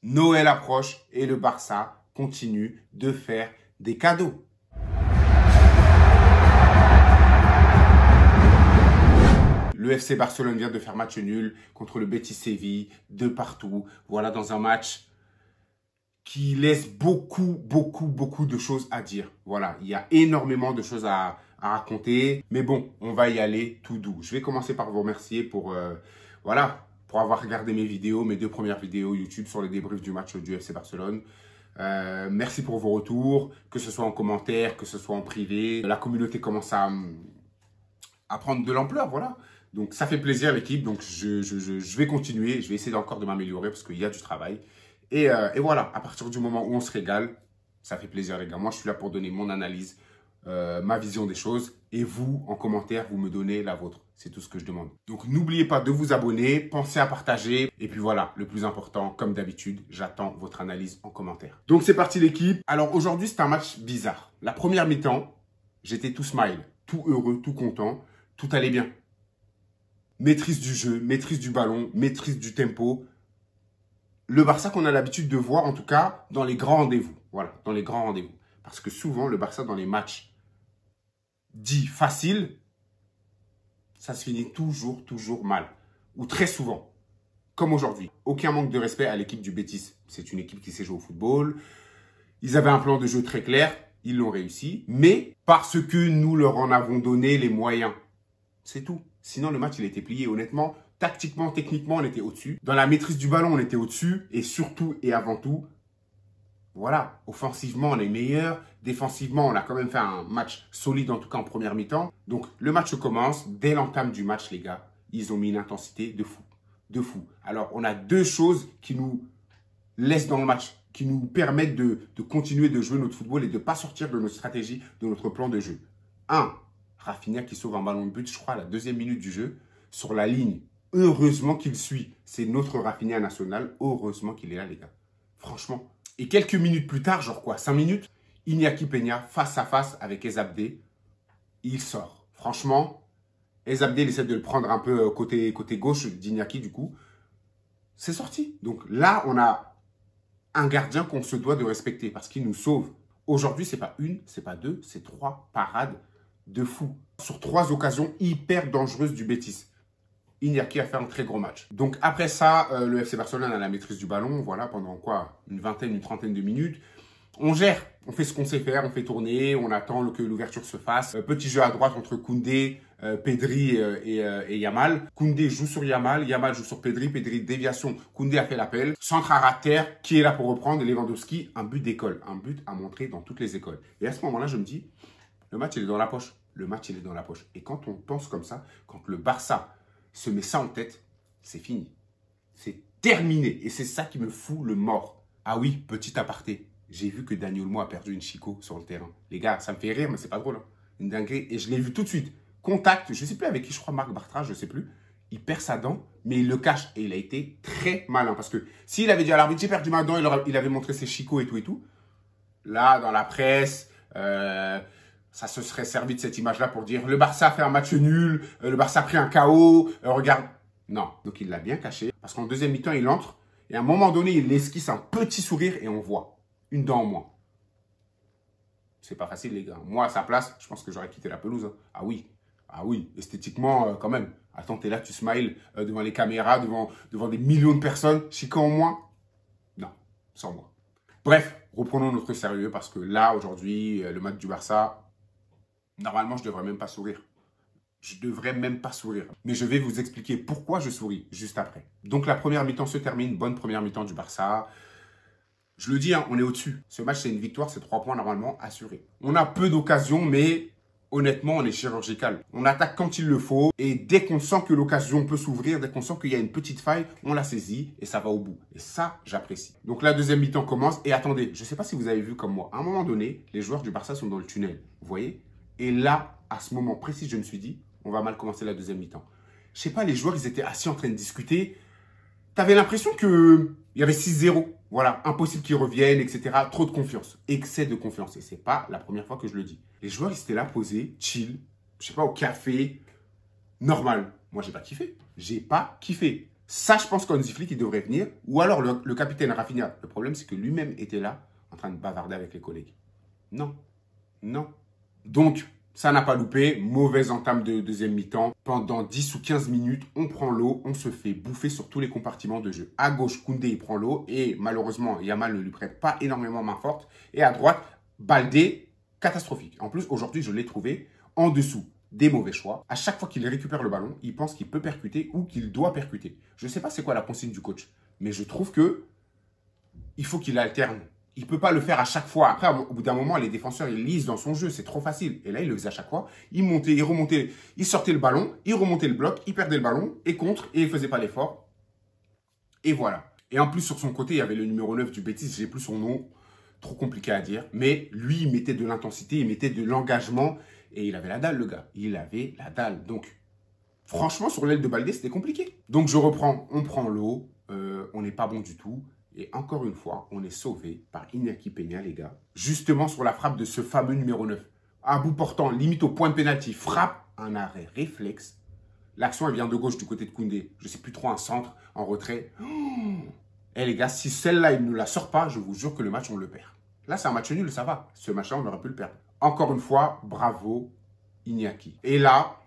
Noël approche et le Barça continue de faire des cadeaux. Le FC Barcelone vient de faire match nul contre le Betis Séville, de partout. Voilà, dans un match qui laisse beaucoup de choses à dire. Voilà, il y a énormément de choses à raconter. Mais bon, on va y aller tout doux. Je vais commencer par vous remercier pour avoir regardé mes vidéos, mes 2 premières vidéos YouTube sur les débriefs du match du FC Barcelone. Merci pour vos retours, que ce soit en commentaire, que ce soit en privé. La communauté commence à prendre de l'ampleur, voilà. Donc, ça fait plaisir, l'équipe. Donc, je vais continuer. Je vais essayer encore de m'améliorer parce qu'il y a du travail. Et voilà, à partir du moment où on se régale, ça fait plaisir, les gars. Moi, je suis là pour donner mon analyse, ma vision des choses. Et vous, en commentaire, vous me donnez la vôtre. C'est tout ce que je demande. Donc, n'oubliez pas de vous abonner, pensez à partager. Et puis voilà, le plus important, comme d'habitude, j'attends votre analyse en commentaire. Donc, c'est parti, l'équipe. Alors, aujourd'hui, c'est un match bizarre. La première mi-temps, j'étais tout smile, tout heureux, tout content. Tout allait bien. Maîtrise du jeu, maîtrise du ballon, maîtrise du tempo. Le Barça qu'on a l'habitude de voir, en tout cas, dans les grands rendez-vous. Voilà, dans les grands rendez-vous. Parce que souvent, le Barça, dans les matchs dits faciles, ça se finit toujours mal. Ou très souvent. Comme aujourd'hui. Aucun manque de respect à l'équipe du Betis. C'est une équipe qui sait jouer au football. Ils avaient un plan de jeu très clair. Ils l'ont réussi. Mais parce que nous leur en avons donné les moyens. C'est tout. Sinon, le match, il a été plié. Honnêtement, tactiquement, techniquement, on était au-dessus. Dans la maîtrise du ballon, on était au-dessus. Et surtout et avant tout, voilà, offensivement, on est meilleur. Défensivement, on a quand même fait un match solide, en tout cas en première mi-temps. Donc, le match commence. Dès l'entame du match, les gars, ils ont mis une intensité de fou. De fou. Alors, on a 2 choses qui nous laissent dans le match, qui nous permettent de continuer de jouer notre football et de ne pas sortir de notre stratégie, de notre plan de jeu. 1. Rafinha qui sauve un ballon de but, je crois, à la 2e minute du jeu, sur la ligne. Heureusement qu'il suit. C'est notre Rafinha national. Heureusement qu'il est là, les gars. Franchement. Et quelques minutes plus tard, genre quoi, 5 minutes, Iñaki Peña, face à face avec Ezabde, il sort. Franchement, Ezabde, il essaie de le prendre un peu côté gauche d'Iñaki, du coup. C'est sorti. Donc là, on a un gardien qu'on se doit de respecter parce qu'il nous sauve. Aujourd'hui, c'est pas 1, c'est pas 2, c'est 3 parades de fou. Sur 3 occasions hyper dangereuses du Betis. Iñaki a fait un très gros match. Donc après ça, le FC Barcelone a la maîtrise du ballon. Voilà, pendant quoi? Une vingtaine, une trentaine de minutes. On gère, on fait ce qu'on sait faire, on fait tourner, on attend que l'ouverture se fasse. Petit jeu à droite entre Koundé, Pedri et Yamal. Koundé joue sur Yamal, Yamal joue sur Pedri, Pedri déviation, Koundé a fait l'appel. Centre à terre, qui est là pour reprendre? Lewandowski, un but d'école, un but à montrer dans toutes les écoles. Et à ce moment-là, je me dis, le match, il est dans la poche. Le match, il est dans la poche. Et quand on pense comme ça, quand le Barça se met ça en tête, c'est fini. C'est terminé. Et c'est ça qui me fout le mort. Ah oui, petit aparté. J'ai vu que Dani Olmo a perdu une Chico sur le terrain. Les gars, ça me fait rire, mais c'est pas drôle. Hein. Une dinguerie. Et je l'ai vu tout de suite. Contact, je sais plus avec qui, je crois Marc Bartra, je sais plus. Il perd sa dent, mais il le cache. Et il a été très malin. Parce que s'il avait dit à l'arbitre, j'ai perdu ma dent, il avait montré ses chicots et tout. Là, dans la presse, ça se serait servi de cette image-là pour dire le Barça a fait un match nul, le Barça a pris un KO, regarde. Non, donc il l'a bien caché. Parce qu'en 2e mi-temps, il entre et à un moment donné, il esquisse un petit sourire et on voit une dent en moins. C'est pas facile, les gars. Moi, à sa place, je pense que j'aurais quitté la pelouse. Hein. Ah oui, esthétiquement, quand même. Attends, t'es là, tu smiles devant les caméras, devant des millions de personnes. Chico en moins? Non, sans moi. Bref, reprenons notre sérieux parce que là, aujourd'hui, le match du Barça, normalement, je ne devrais même pas sourire. Je devrais même pas sourire. Mais je vais vous expliquer pourquoi je souris juste après. Donc, la première mi-temps se termine. Bonne première mi-temps du Barça. Je le dis, hein, on est au-dessus. Ce match, c'est une victoire, c'est 3 points normalement assurés. On a peu d'occasions, mais honnêtement, on est chirurgical. On attaque quand il le faut. Et dès qu'on sent que l'occasion peut s'ouvrir, dès qu'on sent qu'il y a une petite faille, on la saisit et ça va au bout. Et ça, j'apprécie. Donc, la 2e mi-temps commence. Et attendez, je ne sais pas si vous avez vu comme moi. À un moment donné, les joueurs du Barça sont dans le tunnel. Vous voyez? Et là, à ce moment précis, je me suis dit, on va mal commencer la 2e mi-temps. Je sais pas, les joueurs, ils étaient assis en train de discuter. Tu avais l'impression qu'il y avait 6-0. Voilà, impossible qu'ils reviennent, etc. Trop de confiance. Excès de confiance. Et c'est pas la première fois que je le dis. Les joueurs, ils étaient là posés, chill, je sais pas, au café. Normal. Moi, j'ai pas kiffé. J'ai pas kiffé. Ça, je pense qu'Hansi Flick, il devrait venir. Ou alors le capitaine Rafinha. Le problème, c'est que lui-même était là, en train de bavarder avec les collègues. Non, non. Donc, ça n'a pas loupé. Mauvaise entame de deuxième mi-temps. Pendant 10 ou 15 minutes, on prend l'eau. On se fait bouffer sur tous les compartiments de jeu. À gauche, Koundé, il prend l'eau. Et malheureusement, Yamal ne lui prête pas énormément main forte. Et à droite, Baldé, catastrophique. En plus, aujourd'hui, je l'ai trouvé en dessous des mauvais choix. À chaque fois qu'il récupère le ballon, il pense qu'il peut percuter ou qu'il doit percuter. Je ne sais pas c'est quoi la consigne du coach. Mais je trouve que il faut qu'il alterne. Il ne peut pas le faire à chaque fois. Après, au bout d'un moment, les défenseurs, ils lisent dans son jeu. C'est trop facile. Et là, il le faisait à chaque fois. Il montait, il remontait, il sortait le ballon, il remontait le bloc, il perdait le ballon, et contre, et il ne faisait pas l'effort. Et voilà. Et en plus, sur son côté, il y avait le numéro 9 du Betis. J'ai plus son nom. Trop compliqué à dire. Mais lui, il mettait de l'intensité, il mettait de l'engagement. Et il avait la dalle, le gars. Il avait la dalle. Donc, franchement, sur l'aile de Baldé, c'était compliqué. Donc, je reprends. On prend l'eau. On n'est pas bon du tout. Et encore une fois, on est sauvé par Iñaki Peña, les gars. Justement sur la frappe de ce fameux numéro 9. À bout portant, limite au point de pénalty, frappe, un arrêt réflexe. L'action, elle vient de gauche du côté de Koundé. Je ne sais plus trop, un centre, en retrait. Eh les gars, si celle-là, il ne la sort pas, je vous jure que le match, on le perd. Là, c'est un match nul, ça va. Ce match-là, on aurait pu le perdre. Encore une fois, bravo Iñaki. Et là,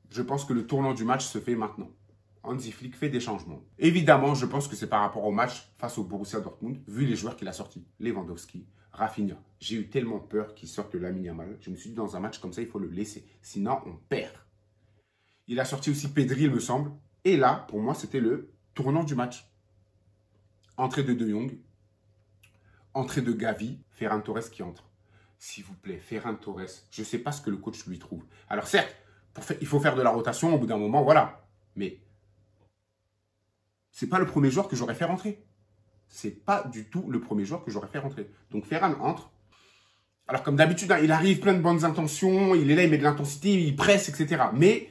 je pense que le tournant du match se fait maintenant. Hansi Flick fait des changements. Évidemment, je pense que c'est par rapport au match face au Borussia Dortmund, vu les joueurs qu'il a sortis. Lewandowski, Rafinha. J'ai eu tellement peur qu'il sorte Lamine Yamal. Je me suis dit, dans un match comme ça, il faut le laisser. Sinon, on perd. Il a sorti aussi Pedri, il me semble. Et là, pour moi, c'était le tournant du match. Entrée de De Jong. Entrée de Gavi. Ferran Torres qui entre. S'il vous plaît, Ferran Torres. Je ne sais pas ce que le coach lui trouve. Alors certes, il faut faire de la rotation au bout d'un moment, voilà. Mais c'est pas le premier joueur que j'aurais fait rentrer. C'est pas du tout le premier joueur que j'aurais fait rentrer. Donc Ferran entre. Alors comme d'habitude, hein, il arrive plein de bonnes intentions, il est là, il met de l'intensité, il presse, etc. Mais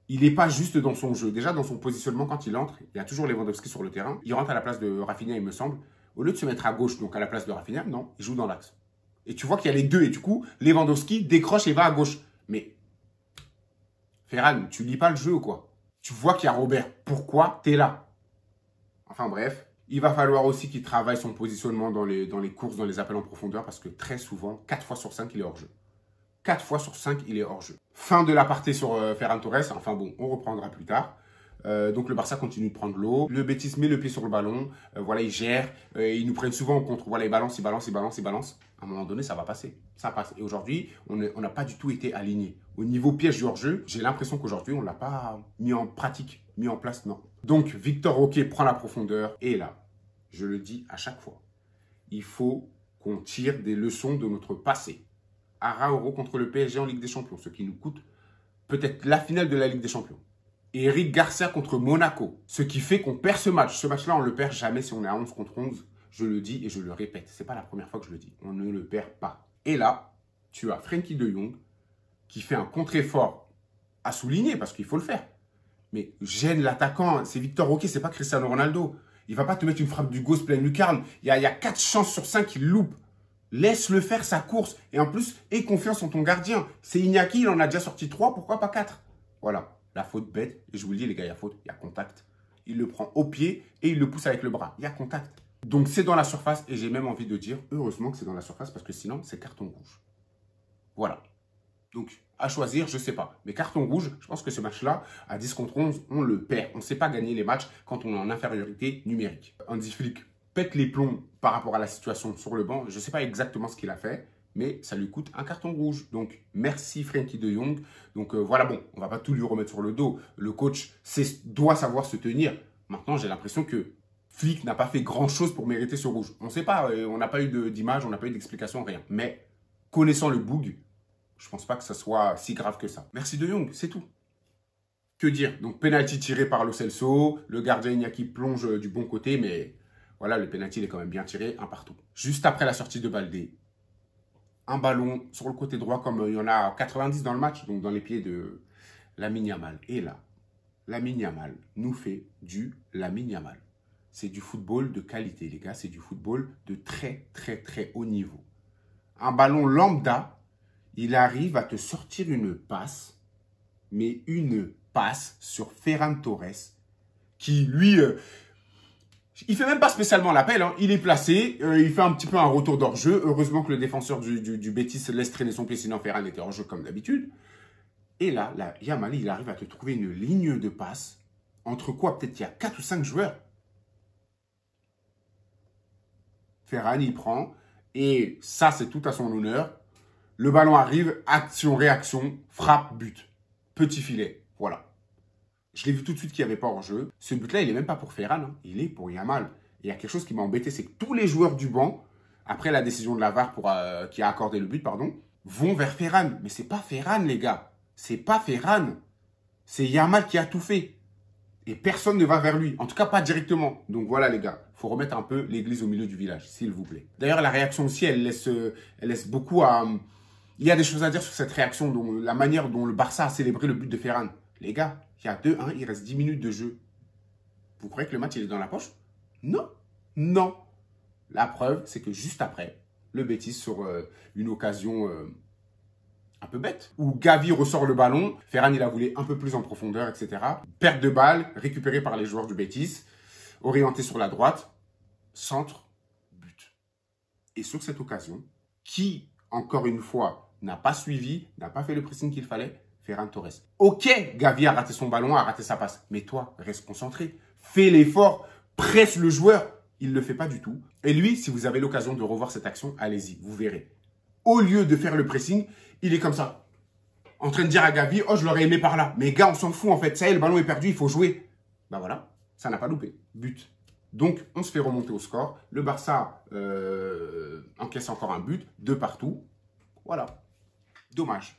il n'est pas juste dans son jeu. Déjà, dans son positionnement, quand il entre, il y a toujours Lewandowski sur le terrain. Il rentre à la place de Rafinha, il me semble. Au lieu de se mettre à gauche, donc à la place de Rafinha, non, il joue dans l'axe. Et tu vois qu'il y a les deux. Et du coup, Lewandowski décroche et va à gauche. Mais Ferran, tu lis pas le jeu, quoi. Tu vois qu'il y a Robert. Pourquoi tu es là? Enfin bref, il va falloir aussi qu'il travaille son positionnement dans les courses, dans les appels en profondeur, parce que très souvent, 4 fois sur 5, il est hors jeu. 4 fois sur 5, il est hors jeu. Fin de l'aparté sur Ferran Torres. Enfin bon, on reprendra plus tard. Donc le Barça continue de prendre l'eau. Le Betis met le pied sur le ballon. Voilà, ils gèrent. Ils nous prennent souvent en contre. Voilà, ils balancent, ils balancent, ils balancent, ils balancent. À un moment donné, ça va passer. Ça passe. Et aujourd'hui, on n'a pas du tout été aligné. Au niveau piège du hors-jeu, j'ai l'impression qu'aujourd'hui, on ne l'a pas mis en pratique, mis en place, non. Donc, Victor Roque prend la profondeur. Et là, je le dis à chaque fois, il faut qu'on tire des leçons de notre passé. Araújo contre le PSG en Ligue des Champions, ce qui nous coûte peut-être la finale de la Ligue des Champions. Et Eric Garcia contre Monaco, ce qui fait qu'on perd ce match. Ce match-là, on ne le perd jamais si on est à 11 contre 11. Je le dis et je le répète. Ce n'est pas la première fois que je le dis. On ne le perd pas. Et là, tu as Frenkie de Jong qui fait un contre-effort à souligner parce qu'il faut le faire. Mais gêne l'attaquant. C'est Victor Roque, c'est pas Cristiano Ronaldo. Il ne va pas te mettre une frappe du gauche pleine lucarne. Il y a 4 chances sur 5 qu'il loupe. Laisse-le faire sa course. Et en plus, aie confiance en ton gardien. C'est Iñaki, il en a déjà sorti 3, pourquoi pas 4? Voilà, la faute bête. Et je vous le dis, les gars, il y a faute, il y a contact. Il le prend au pied et il le pousse avec le bras. Il y a contact. Donc, c'est dans la surface. Et j'ai même envie de dire, heureusement que c'est dans la surface parce que sinon, c'est carton rouge. Voilà. Donc, à choisir, je ne sais pas. Mais carton rouge, je pense que ce match-là, à 10 contre 11, on le perd. On ne sait pas gagner les matchs quand on est en infériorité numérique. Hansi Flick pète les plombs par rapport à la situation sur le banc. Je ne sais pas exactement ce qu'il a fait, mais ça lui coûte un carton rouge. Donc, merci Frenkie de Jong. Donc, voilà, bon, on ne va pas tout lui remettre sur le dos. Le coach doit savoir se tenir. Maintenant, j'ai l'impression que Flick n'a pas fait grand-chose pour mériter ce rouge. On ne sait pas, on n'a pas eu d'image, on n'a pas eu d'explication, rien. Mais, connaissant le boug, je ne pense pas que ça soit si grave que ça. Merci de Jong, c'est tout. Que dire? Donc, penalty tiré par Lo Celso. Le gardien Iñaki plonge du bon côté, mais voilà, le penalty il est quand même bien tiré, un partout. Juste après la sortie de Baldé, un ballon sur le côté droit, comme il y en a 90 dans le match, donc dans les pieds de Lamine Yamal. Et là, Lamine Yamal nous fait du Lamine Yamal. C'est du football de qualité, les gars. C'est du football de très, très, très haut niveau. Un ballon lambda, il arrive à te sortir une passe, mais une passe sur Ferran Torres qui, lui, il fait même pas spécialement l'appel. Hein. Il est placé, il fait un petit peu un retour d'hors-jeu. Heureusement que le défenseur du Betis laisse traîner son pied, sinon Ferran était hors-jeu comme d'habitude. Et là, Yamal, il arrive à te trouver une ligne de passe. Entre quoi? Peut-être qu'il y a 4 ou 5 joueurs. Ferran, il prend. Et ça, c'est tout à son honneur. Le ballon arrive, action, réaction, frappe, but. Petit filet. Voilà. Je l'ai vu tout de suite qu'il n'y avait pas hors-jeu. Ce but-là, il n'est même pas pour Ferran. Hein. Il est pour Yamal. Et il y a quelque chose qui m'a embêté, c'est que tous les joueurs du banc, après la décision de la VAR qui a accordé le but, vont vers Ferran. Mais c'est pas Ferran, les gars. C'est pas Ferran. C'est Yamal qui a tout fait. Et personne ne va vers lui. En tout cas, pas directement. Donc voilà, les gars. Il faut remettre un peu l'église au milieu du village, s'il vous plaît. D'ailleurs, la réaction aussi, elle laisse beaucoup à... Il y a des choses à dire sur cette réaction, la manière dont le Barça a célébré le but de Ferran. Les gars, il y a 2-1, il reste 10 minutes de jeu. Vous croyez que le match, il est dans la poche? Non. Non. La preuve, c'est que juste après, le Betis sur une occasion... un peu bête, où Gavi ressort le ballon, Ferran il a voulu un peu plus en profondeur, etc. Perte de balle, récupérée par les joueurs du Betis, orienté sur la droite, centre, but. Et sur cette occasion, qui, encore une fois, n'a pas suivi, n'a pas fait le pressing qu'il fallait, Ferran Torres. Ok, Gavi a raté son ballon, a raté sa passe, mais toi, reste concentré, fais l'effort, presse le joueur, il ne le fait pas du tout. Et lui, si vous avez l'occasion de revoir cette action, allez-y, vous verrez. Au lieu de faire le pressing, il est comme ça, en train de dire à Gavi, oh, je l'aurais aimé par là. Mais gars, on s'en fout en fait. Ça y est, le ballon est perdu, il faut jouer. Ben voilà, ça n'a pas loupé. But. Donc, on se fait remonter au score. Le Barça encaisse encore un but, 2 partout. Voilà. Dommage.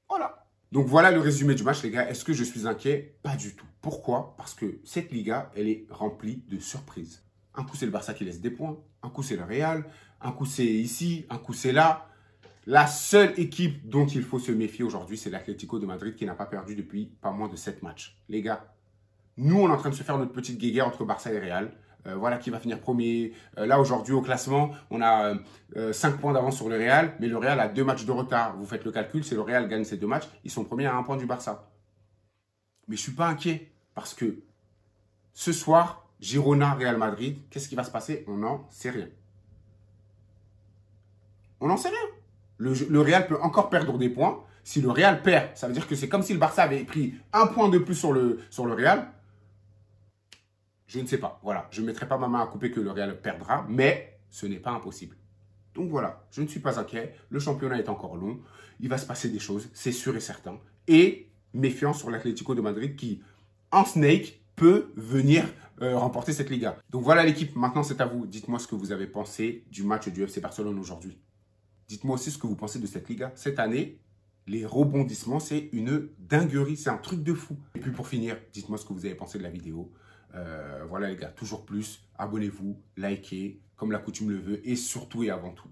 Voilà. Donc, voilà le résumé du match, les gars. Est-ce que je suis inquiet? Pas du tout. Pourquoi? Parce que cette Liga, elle est remplie de surprises. Un coup, c'est le Barça qui laisse des points. Un coup, c'est le Real. Un coup, c'est ici. Un coup, c'est là. La seule équipe dont il faut se méfier aujourd'hui, c'est l'Atlético de Madrid qui n'a pas perdu depuis pas moins de 7 matchs. Les gars, nous, on est en train de se faire notre petite guéguerre entre Barça et Real. Voilà qui va finir premier. Là, aujourd'hui, au classement, on a 5 points d'avance sur le Real, mais le Real a 2 matchs de retard. Vous faites le calcul, si le Real gagne ces 2 matchs, ils sont premiers à 1 point du Barça. Mais je ne suis pas inquiet parce que ce soir, Girona-Real Madrid, qu'est-ce qui va se passer? On n'en sait rien. On n'en sait rien. Le Real peut encore perdre des points. Si le Real perd, ça veut dire que c'est comme si le Barça avait pris 1 point de plus sur le Real. Je ne sais pas. Voilà, je ne mettrai pas ma main à couper que le Real perdra, mais ce n'est pas impossible. Donc voilà, je ne suis pas inquiet. Le championnat est encore long. Il va se passer des choses, c'est sûr et certain. Et méfiant sur l'Atlético de Madrid qui, en snake, peut venir remporter cette Liga. Donc voilà l'équipe, maintenant c'est à vous. Dites-moi ce que vous avez pensé du match du FC Barcelone aujourd'hui. Dites-moi aussi ce que vous pensez de cette Liga. Cette année, les rebondissements, c'est une dinguerie. C'est un truc de fou. Et puis pour finir, dites-moi ce que vous avez pensé de la vidéo. Voilà les gars, toujours plus. Abonnez-vous, likez, comme la coutume le veut. Et surtout et avant tout,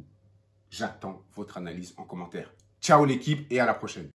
j'attends votre analyse en commentaire. Ciao l'équipe et à la prochaine.